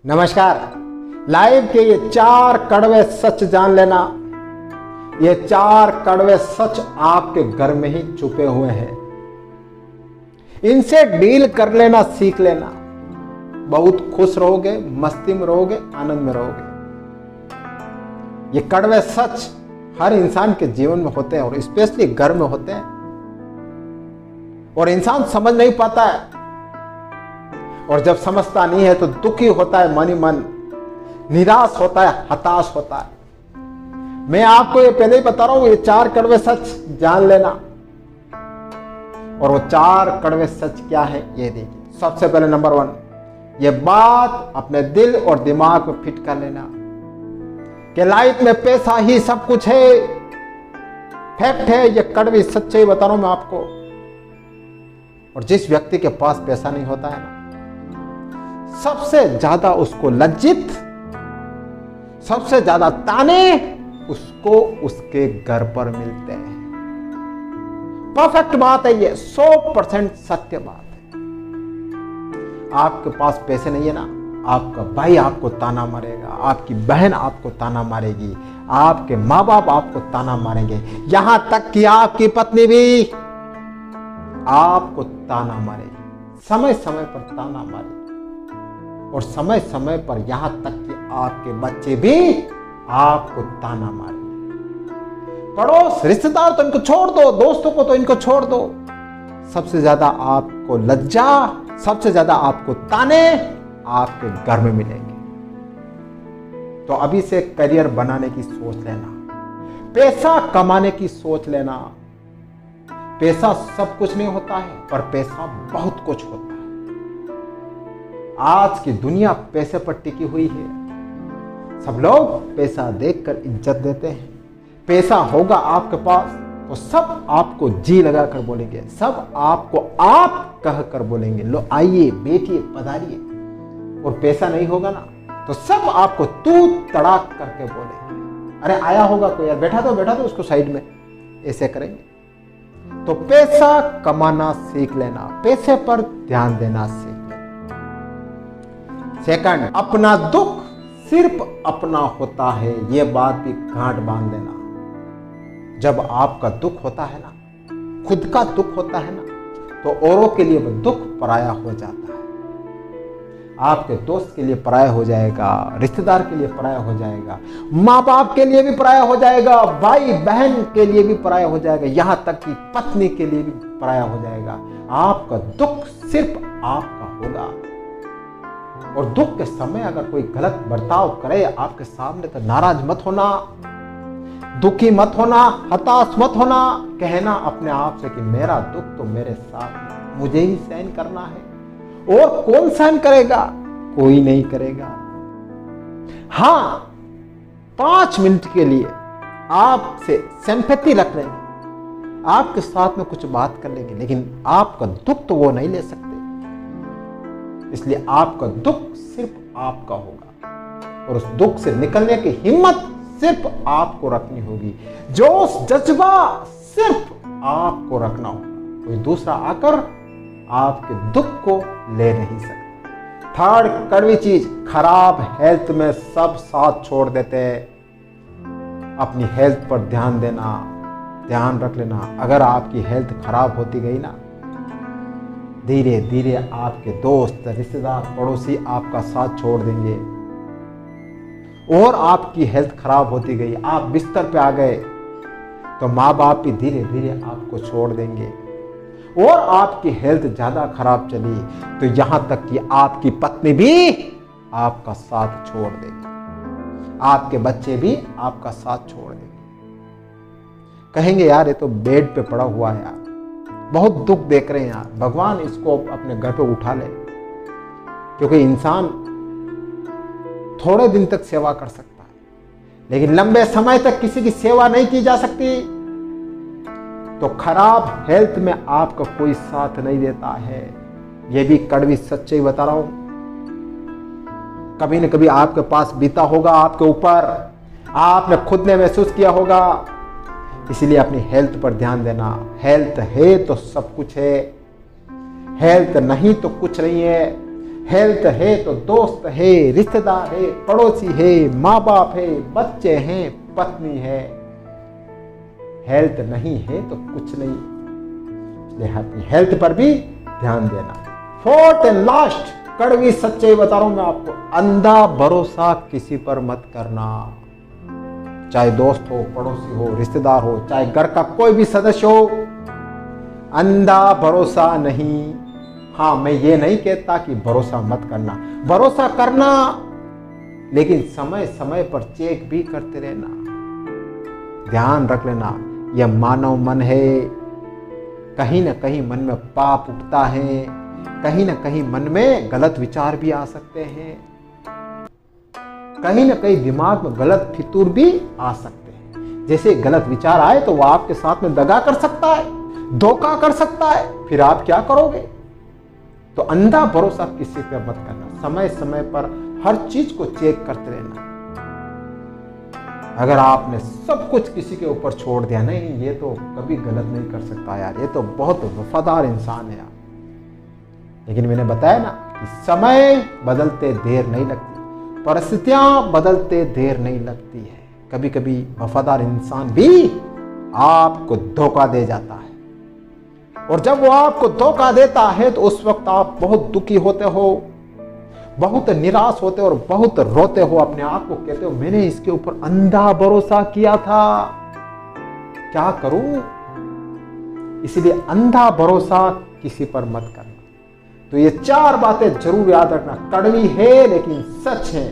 नमस्कार। लाइव के ये 4 कड़वे सच जान लेना। ये 4 कड़वे सच आपके घर में ही छुपे हुए हैं। इनसे डील कर लेना सीख लेना। बहुत खुश रहोगे, मस्ती में रहोगे, आनंद में रहोगे। ये कड़वे सच हर इंसान के जीवन में होते हैं और स्पेशली घर में होते हैं, और इंसान समझ नहीं पाता है, और जब समझता नहीं है तो दुखी होता है, मन ही मन निराश होता है, हताश होता है। मैं आपको ये पहले ही बता रहा हूं, ये 4 कड़वे सच जान लेना। और वो 4 कड़वे सच क्या है ये देखिए। सबसे पहले नंबर 1, ये बात अपने दिल और दिमाग में फिट कर लेना कि लाइफ में पैसा ही सब कुछ है। फैक्ट है, ये कड़वी सच्चाई बता रहा हूं मैं आपको। और जिस व्यक्ति के पास पैसा नहीं होता है ना, सबसे ज्यादा उसको लज्जित, सबसे ज्यादा ताने उसको उसके घर पर मिलते हैं। परफेक्ट बात है ये, 100% सत्य बात है। आपके पास पैसे नहीं है ना, आपका भाई आपको ताना मारेगा, आपकी बहन आपको ताना मारेगी, आपके माँ बाप आपको ताना मारेंगे, यहां तक कि आपकी पत्नी भी आपको ताना मारेगी, समय समय पर ताना मारेगी। और समय समय पर यहां तक कि आपके बच्चे भी आपको ताना मारेंगे। पड़ोस रिश्तेदार तो इनको छोड़ दो, दोस्तों को तो इनको छोड़ दो, सबसे ज्यादा आपको लज्जा, सबसे ज्यादा आपको ताने आपके घर में मिलेंगे। तो अभी से करियर बनाने की सोच लेना, पैसा कमाने की सोच लेना। पैसा सब कुछ नहीं होता है, पर पैसा बहुत कुछ होता है। आज की दुनिया पैसे पर टिकी हुई है। सब लोग पैसा देखकर इज्जत देते हैं। पैसा होगा आपके पास तो सब आपको जी लगाकर बोलेंगे, सब आपको आप कहकर बोलेंगे, लो आइए बैठिए पधारिए। और पैसा नहीं होगा ना तो सब आपको तू तड़ाक करके बोलेंगे, अरे आया होगा कोई यार, बैठा दो उसको साइड में, ऐसे करेंगे। तो पैसा कमाना सीख लेना, पैसे पर ध्यान देना सीख लेना। सेकंड, अपना दुख सिर्फ अपना होता है, यह बात भी गांठ बांध देना। जब आपका दुख होता है ना, खुद का दुख होता है ना, तो औरों के लिए वह दुख पराया हो जाता है। आपके दोस्त के लिए पराया हो जाएगा, रिश्तेदार के लिए पराया हो जाएगा, माँ बाप के लिए भी पराया हो जाएगा, भाई बहन के लिए भी पराया हो जाएगा, यहां तक कि पत्नी के लिए भी पराया हो जाएगा। आपका दुख सिर्फ आपका होगा। और दुख के समय अगर कोई गलत बर्ताव करे आपके सामने तो नाराज मत होना, दुखी मत होना, हताश मत होना। कहना अपने आप से कि मेरा दुख तो मेरे साथ, मुझे ही सहन करना है, और कौन सहन करेगा? कोई नहीं करेगा। हां, 5 मिनट के लिए आपसे सिंपैथी रख लेंगे, आपके साथ में कुछ बात कर लेंगे, लेकिन आपका दुख तो वो नहीं ले सकते। इसलिए आपका दुख सिर्फ आपका होगा, और उस दुख से निकलने की हिम्मत सिर्फ आपको रखनी होगी। जोश जज्बा सिर्फ आपको रखना होगा, कोई दूसरा आकर आपके दुख को ले नहीं सकता। थर्ड कड़वी चीज, खराब हेल्थ में सब साथ छोड़ देते हैं। अपनी हेल्थ पर ध्यान देना, ध्यान रख लेना। अगर आपकी हेल्थ खराब होती गई ना, धीरे धीरे आपके दोस्त, रिश्तेदार, पड़ोसी आपका साथ छोड़ देंगे। और आपकी हेल्थ खराब होती गई, आप बिस्तर पे आ गए, तो माँ बाप भी धीरे धीरे आपको छोड़ देंगे। और आपकी हेल्थ ज्यादा खराब चली तो यहां तक कि आपकी पत्नी भी आपका साथ छोड़ देगी, आपके बच्चे भी आपका साथ छोड़ देंगे। कहेंगे यार ये तो बेड पे पड़ा हुआ है यार, बहुत दुख देख रहे हैं यार, भगवान इसको अपने घर पे उठा ले। क्योंकि इंसान थोड़े दिन तक सेवा कर सकता है, लेकिन लंबे समय तक किसी की सेवा नहीं की जा सकती। तो खराब हेल्थ में आपका कोई साथ नहीं देता है। यह भी कड़वी सच्चाई बता रहा हूं। कभी न कभी आपके पास बीता होगा आपके ऊपर, आपने खुद ने महसूस किया होगा। इसलिए अपनी हेल्थ पर ध्यान देना। हेल्थ है तो सब कुछ है, हेल्थ नहीं तो कुछ नहीं है। हेल्थ है तो दोस्त है, रिश्तेदार है, पड़ोसी है, माँ बाप है, बच्चे हैं, पत्नी है। हेल्थ नहीं है तो कुछ नहीं। इसलिए अपनी हेल्थ पर भी ध्यान देना। फोर्थ एंड लास्ट कड़वी सच्चाई बता रहा हूं मैं आपको, अंधा भरोसा किसी पर मत करना। चाहे दोस्त हो, पड़ोसी हो, रिश्तेदार हो, चाहे घर का कोई भी सदस्य हो, अंधा भरोसा नहीं। हाँ, मैं ये नहीं कहता कि भरोसा मत करना, भरोसा करना, लेकिन समय समय पर चेक भी करते रहना। ध्यान रख लेना, यह मानव मन है, कहीं ना कहीं मन में पाप उगता है, कहीं ना कहीं मन में गलत विचार भी आ सकते हैं, कहीं ना कहीं दिमाग में गलत फितूर भी आ सकते हैं। जैसे गलत विचार आए तो वह आपके साथ में दगा कर सकता है, धोखा कर सकता है, फिर आप क्या करोगे? तो अंधा भरोसा किसी पे मत करना। समय समय पर हर चीज को चेक करते रहना। अगर आपने सब कुछ किसी के ऊपर छोड़ दिया, नहीं ये तो कभी गलत नहीं कर सकता यार, ये तो बहुत वफादार इंसान है यार, लेकिन मैंने बताया ना कि समय बदलते देर नहीं लगती, परिस्थितियां बदलते देर नहीं लगती है। कभी कभी वफादार इंसान भी आपको धोखा दे जाता है, और जब वो आपको धोखा देता है तो उस वक्त आप बहुत दुखी होते हो, बहुत निराश होते हो और बहुत रोते हो, अपने आप को कहते हो मैंने इसके ऊपर अंधा भरोसा किया था, क्या करूं? इसलिए अंधा भरोसा किसी पर मत करना। तो ये 4 बातें जरूर याद रखना, कड़वी है लेकिन सच है।